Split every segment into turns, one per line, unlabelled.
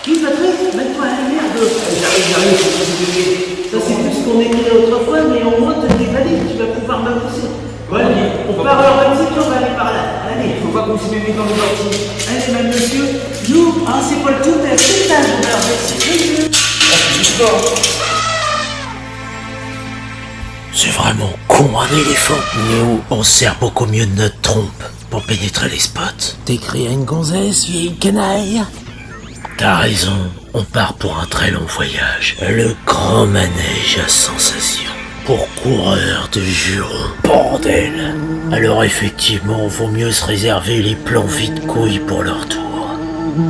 Oui, Patrick, mets-toi à la merde. J'arrive, faut pas oublier. Ça, c'est plus ce qu'on écrivait autrefois, mais au moins, t'as des valides, tu vas pouvoir m'avancer. Bon, allez, on part alors comme si on va aller par là. Allez, faut pas qu'on se mette dans le quartier. Allez, madame, monsieur, nous, c'est pas le tout, mais c'est ça, je vais avec
C'est vraiment con un éléphant. Nous, on sert beaucoup mieux de notre trompe pour pénétrer les spots. T'écris à une gonzesse, vieille canaille. T'as raison, on part pour un très long voyage. Le grand manège à sensations. Pour coureurs de jurons, bordel. Alors effectivement, vaut mieux se réserver les plans vide-couilles pour leur tour.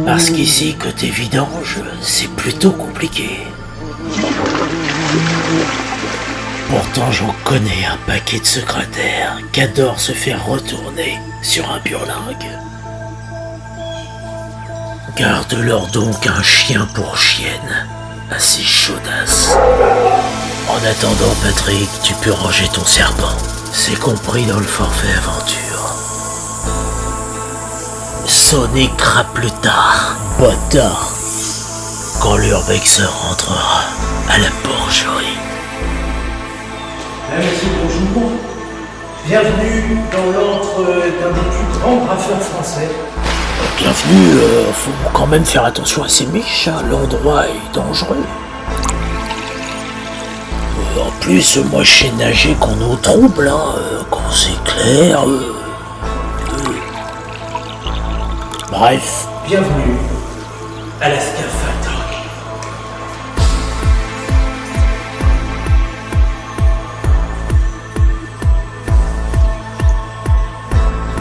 Parce qu'ici, côté vidange, c'est plutôt compliqué. Pourtant, j'en connais un paquet de secrétaires qui adorent se faire retourner sur un burlingue. Garde-leur donc un chien pour chienne, assez chaudasse. En attendant, Patrick, tu peux ranger ton serpent. C'est compris dans le forfait aventure. Sonnera plus tard, bâtard, quand l'urbexeur rentrera à la porcherie.
Monsieur, bonjour. Bienvenue dans l'antre d'un des plus grands graffeurs français.
Bienvenue, faut quand même faire attention à ces miches, hein. L'endroit est dangereux. En plus, moi je sais nager qu'on nous trouble, hein, quand c'est clair. Bref.
Bienvenue à la Scaphandre.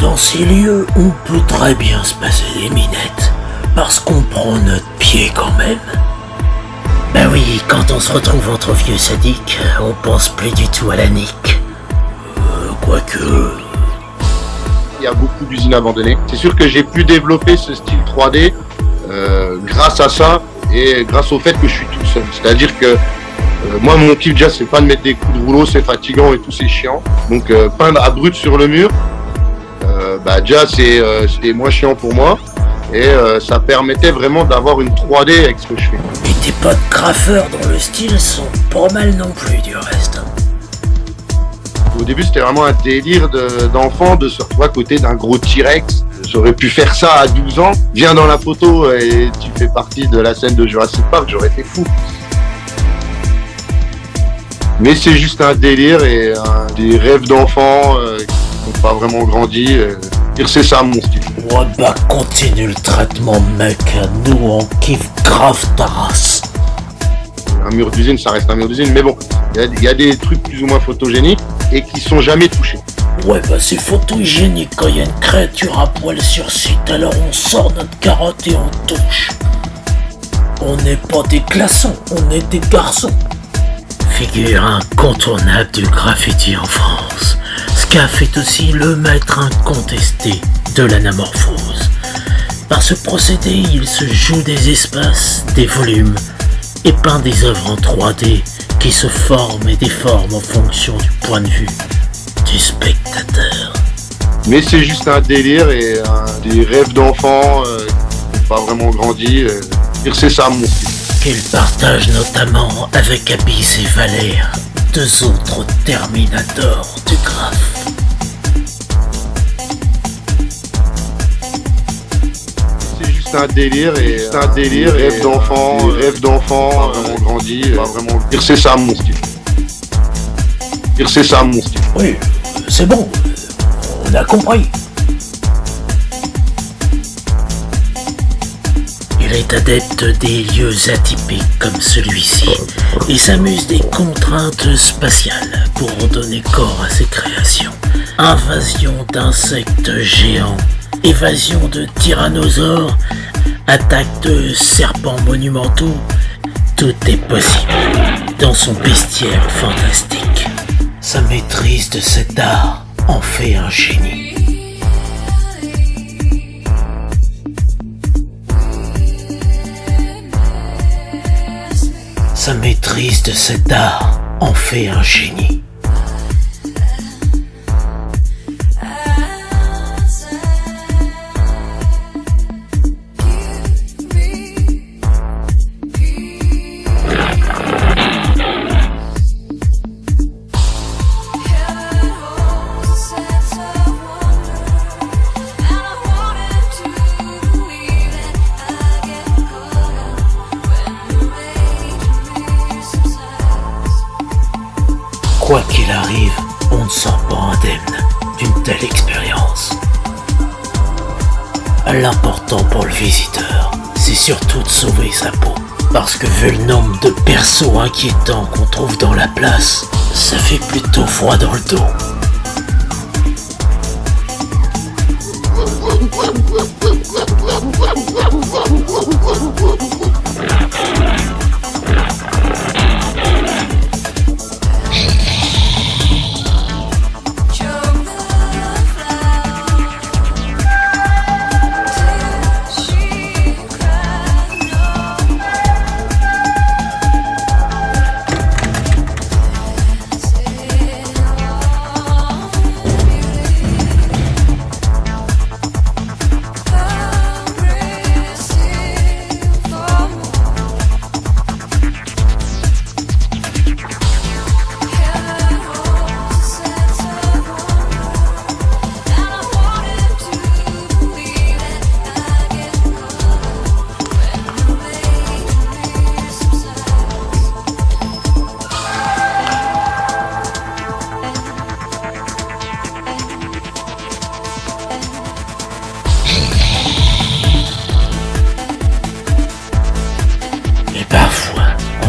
Dans ces lieux, on peut très bien se passer des minettes, parce qu'on prend notre pied quand même. Ben oui, quand on se retrouve entre vieux sadiques, on pense plus du tout à la nique. Quoique...
Il y a beaucoup d'usines abandonnées. C'est sûr que j'ai pu développer ce style 3D grâce à ça et grâce au fait que je suis tout seul. C'est-à-dire que moi, mon kiff déjà, c'est pas de mettre des coups de rouleau, c'est fatigant et tout, c'est chiant. Donc peindre à brut sur le mur, déjà c'était moins chiant pour moi. Et ça permettait vraiment d'avoir une 3D avec ce que je fais.
Et tes potes graffeurs dans le style sont pas mal non plus du reste.
Au début, c'était vraiment un délire d'enfant de se retrouver à côté d'un gros T-Rex. J'aurais pu faire ça à 12 ans. Viens dans la photo et tu fais partie de la scène de Jurassic Park, j'aurais été fou. Mais c'est juste un délire et des rêves d'enfants qui n'ont pas vraiment grandi. C'est ça mon style.
Ouais bah continue le traitement mec, nous on kiffe grave ta race.
Un mur d'usine, ça reste un mur d'usine, mais bon, il y a des trucs plus ou moins photogéniques et qui sont jamais touchés.
Ouais bah c'est photo-hygiénique quand il y a une créature à poil sur site, alors on sort notre carotte et on touche. On n'est pas des glaçons, on est des garçons. Figure incontournable du graffiti en France, Scaf est aussi le maître incontesté de l'anamorphose. Par ce procédé, il se joue des espaces, des volumes, et peint des œuvres en 3D qui se forment et déforment en fonction du point de vue du spectateur.
Mais c'est juste un délire et des rêves d'enfants qui n'ont pas vraiment grandi. C'est ça mon style.
Qu'il partage notamment avec Abyss et Valère, deux autres Terminators du graphe.
C'est juste un délire et rêve d'enfants, pas vraiment grandi, pas vraiment. C'est ça mon style. C'est ça mon style.
Oui, c'est bon, on a compris. Il est adepte des lieux atypiques comme celui-ci et s'amuse des contraintes spatiales pour donner corps à ses créations. Invasion d'insectes géants, évasion de tyrannosaures, attaque de serpents monumentaux, tout est possible dans son bestiaire fantastique. Sa maîtrise de cet art en fait un génie. Sa maîtrise de cet art en fait un génie. arrive, on ne sort pas indemne d'une telle expérience. L'important pour le visiteur, c'est surtout de sauver sa peau. Parce que vu le nombre de persos inquiétants qu'on trouve dans la place, ça fait plutôt froid dans le dos.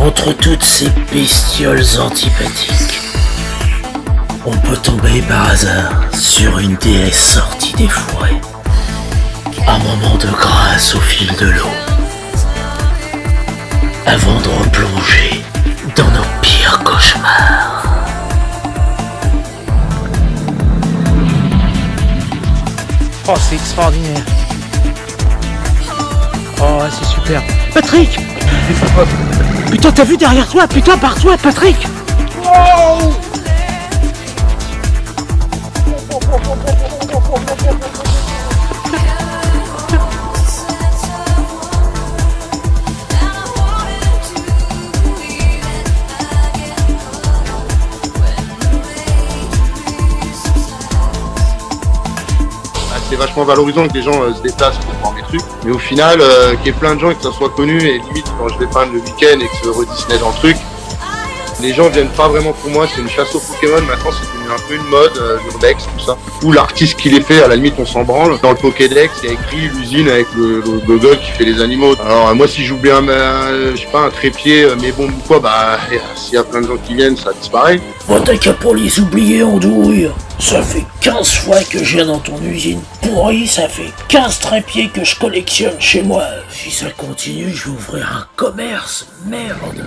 Entre toutes ces bestioles antipathiques, on peut tomber par hasard sur une déesse sortie des forêts. Un moment de grâce au fil de l'eau, avant de replonger dans nos pires cauchemars.
Oh, c'est extraordinaire. Oh, c'est super. Patrick! Putain, t'as vu derrière toi? Putain, par toi, Patrick! Wow!
C'est vachement valorisant que les gens se déplacent pour voir mes trucs, mais au final, qu'il y ait plein de gens et que ça soit connu, et limite quand je vais peindre le week-end et que se redessiner dans le truc, les gens viennent pas vraiment pour moi, c'est une chasse aux Pokémon, maintenant c'est devenu un peu une mode, l'urbex, tout ça. Ou l'artiste qui les fait, à la limite on s'en branle. Dans le Pokédex, il y a écrit l'usine avec le gogol qui fait les animaux. Alors moi si j'oublie je sais pas, un trépied, mais bon ou quoi, bah s'il y a plein de gens qui viennent, ça disparaît.
Bon, t'as qu'à pour les oublier en douille. Ça fait 15 fois que je viens dans ton usine pourrie, ça fait 15 trépieds que je collectionne chez moi. Si ça continue, je vais ouvrir un commerce, merde.